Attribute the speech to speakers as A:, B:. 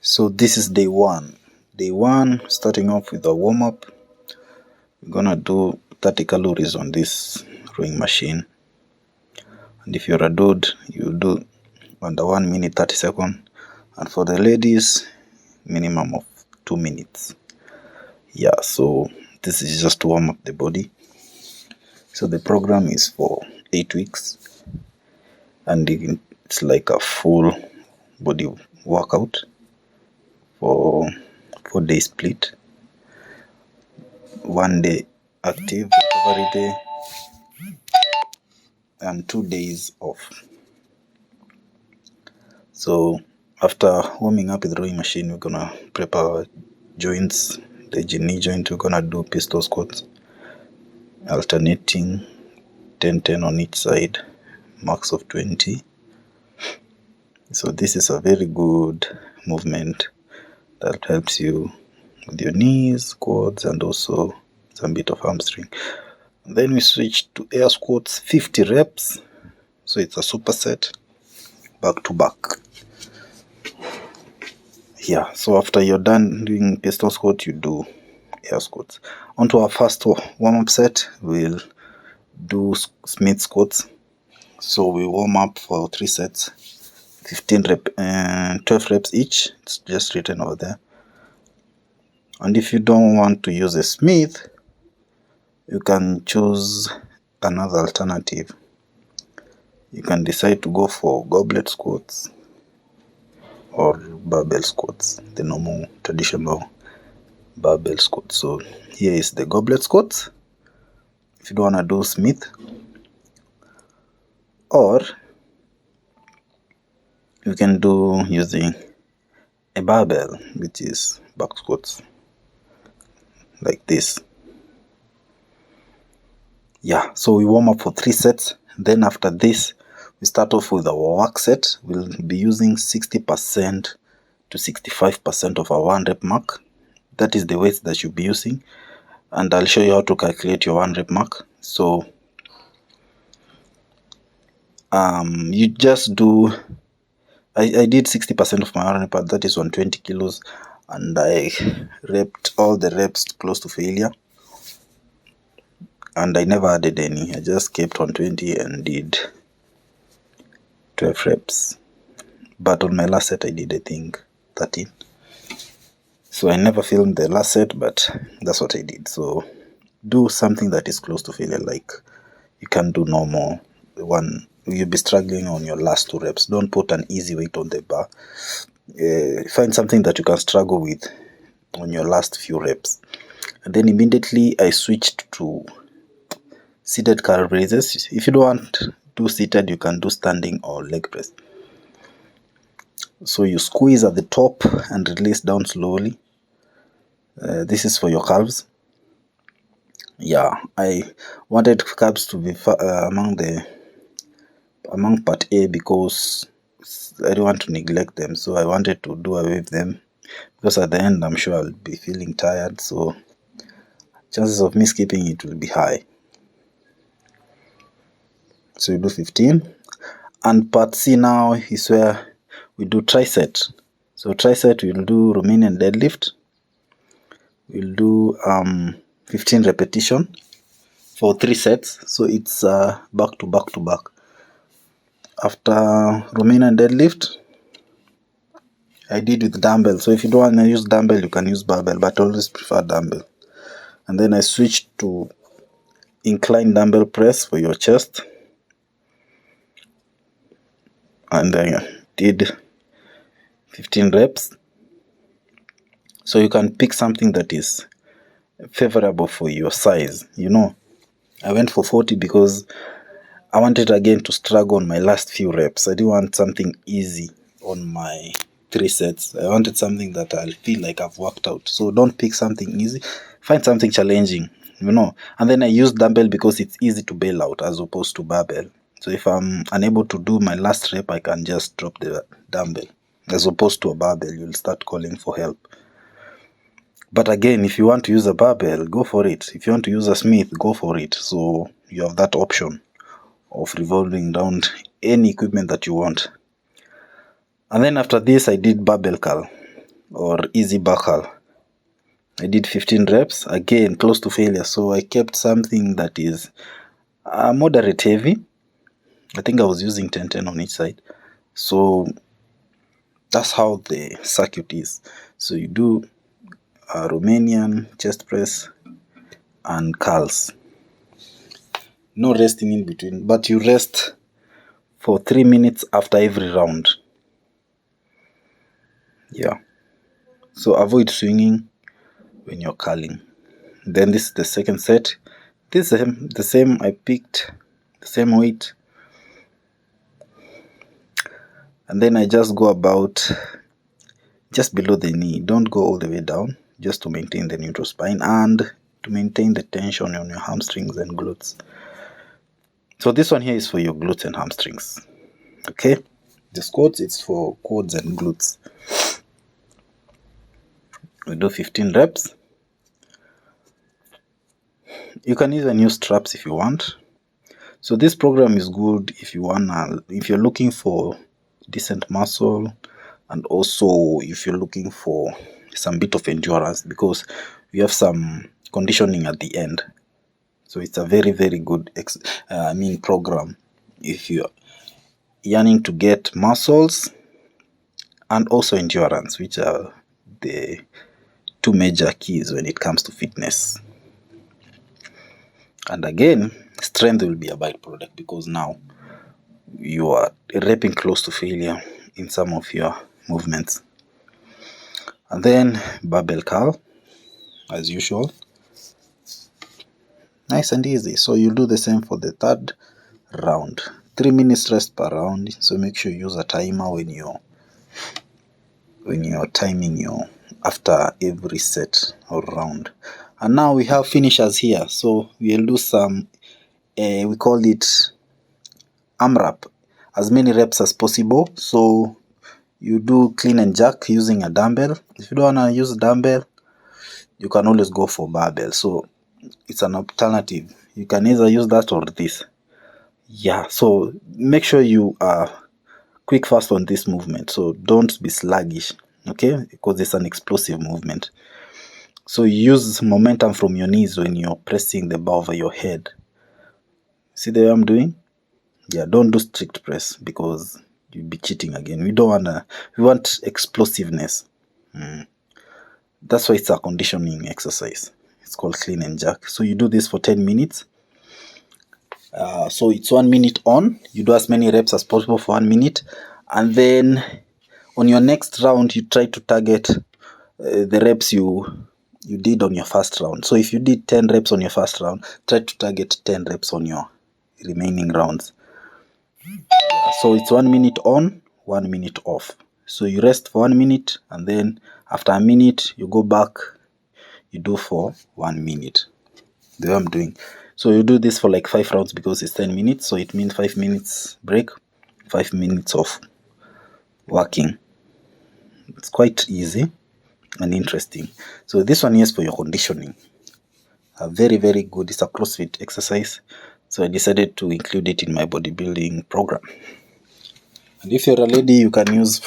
A: So this is day one. Day one, starting off with a warm-up. We're gonna do 30 calories on this rowing machine. And if you're a dude, you do under 1 minute 30 seconds. And for the ladies, minimum of 2 minutes. Yeah, so this is just to warm up the body. So the program is for 8 weeks. And it's like a full body workout for 4-day split. 1 day active recovery day and 2 days off. So after warming up with the rowing machine, we're gonna prep our joints. The knee joint, we're gonna do pistol squats, alternating 10-10 on each side, max of 20. So this is a very good movement that helps you with your knees, quads, and also some bit of hamstring. And then we switch to air squats, 50 reps. So it's a superset, back to back. Yeah, so after you're done doing pistol squat, you do air squats. Onto our first warm-up set, we'll do Smith squats. So we warm up for 3 sets, 12 reps each. It's just written over there. And if you don't want to use a Smith, you can choose another alternative. You can decide to go for goblet squats or barbell squats, the normal traditional barbell squats. So here is the goblet squats if you don't want to do Smith, or you can do using a barbell, which is back squats like this. Yeah, so we warm up for 3 sets. Then after this, we start off with our work set. We'll be using 60% to 65% of our 1 rep mark. That is the weight that you'll be using. And I'll show you how to calculate your 1 rep mark. So you just do, I did 60% of my 1 rep, that is 120 kilos. And I repped all the reps close to failure. And I never added any. I just kept 120 and did 12 reps. But on my last set, I did, I think, 13. So I never filmed the last set, but that's what I did. So do something that is close to failure, like you can do normal. You'll be struggling on your last 2 reps. Don't put an easy weight on the bar. Find something that you can struggle with on your last few reps. And then immediately I switched to seated calf raises. If you don't want to do seated, you can do standing or leg press. So you squeeze at the top and release down slowly. This is for your calves. Yeah, I wanted calves to be among part A because I don't want to neglect them. So I wanted to do away with them because at the end I'm sure I'll be feeling tired. So chances of me skipping it will be high. So you do 15. And part C now is where we do tricep. So tricep we'll do Romanian deadlift. We'll do 15 repetition for 3 sets. So it's back to back to back. After Romanian deadlift, I did with dumbbell. So if you don't want to use dumbbell, you can use barbell, but I always prefer dumbbell. And then I switched to incline dumbbell press for your chest. And I did 15 reps. So you can pick something that is favorable for your size. I went for 40 because I wanted again to struggle on my last few reps. I didn't want something easy on my 3 sets. I wanted something that I'll feel like I've worked out. So don't pick something easy. Find something challenging, And then I use dumbbell because it's easy to bail out as opposed to barbell. So if I'm unable to do my last rep, I can just drop the dumbbell. As opposed to a barbell, you'll start calling for help. But again, if you want to use a barbell, go for it. If you want to use a Smith, go for it. So you have that option of revolving around any equipment that you want. And then after this, I did barbell curl. or easy back curl. I did 15 reps, again close to failure, so I kept something that is moderate heavy. I think I was using 10 on each side. So that's how the circuit is. So you do Romanian, chest press, and curls. No resting in between, but you rest for 3 minutes after every round. Yeah. So avoid swinging when you're curling. Then this is the second set. This is the same. I picked the same weight. And then I just go about just below the knee. Don't go all the way down, just to maintain the neutral spine and to maintain the tension on your hamstrings and glutes. So this one here is for your glutes and hamstrings. Okay? The squats, it's for quads and glutes. We do 15 reps. You can even use straps if you want. So this program is good if you're looking for decent muscle, and also if you're looking for some bit of endurance, because we have some conditioning at the end. So it's a very, very good program if you're yearning to get muscles and also endurance, which are the two major keys when it comes to fitness. And again, strength will be a byproduct, because now you are repping close to failure in some of your movements. And then barbell curl, as usual. Nice and easy. So you do the same for the third round. 3 minutes rest per round. So make sure you use a timer when you're timing your after every set or round. And now we have finishers here. So we'll do some we call it AMRAP, as many reps as possible. So you do clean and jerk using a dumbbell. If you don't want to use a dumbbell, you can always go for barbell. So it's an alternative. You can either use that or this. Yeah, so make sure you are quick fast on this movement. So don't be sluggish, okay? Because it's an explosive movement. So you use momentum from your knees when you're pressing the bar over your head. See the way I'm doing? Yeah, don't do strict press, because you'll be cheating again. We want explosiveness. That's why it's a conditioning exercise. It's called clean and jerk. So you do this for 10 minutes. So it's 1 minute on. You do as many reps as possible for 1 minute. And then on your next round, you try to target the reps you did on your first round. So if you did 10 reps on your first round, try to target 10 reps on your remaining rounds. So it's 1 minute on, 1 minute off. So you rest for 1 minute, and then after a minute, you go back, you do for 1 minute. The way I'm doing. So you do this for like 5 rounds, because it's 10 minutes. So it means 5 minutes break, 5 minutes of working. It's quite easy and interesting. So this one is for your conditioning. Very, very good. It's a CrossFit exercise. So I decided to include it in my bodybuilding program. And if you're a lady, you can use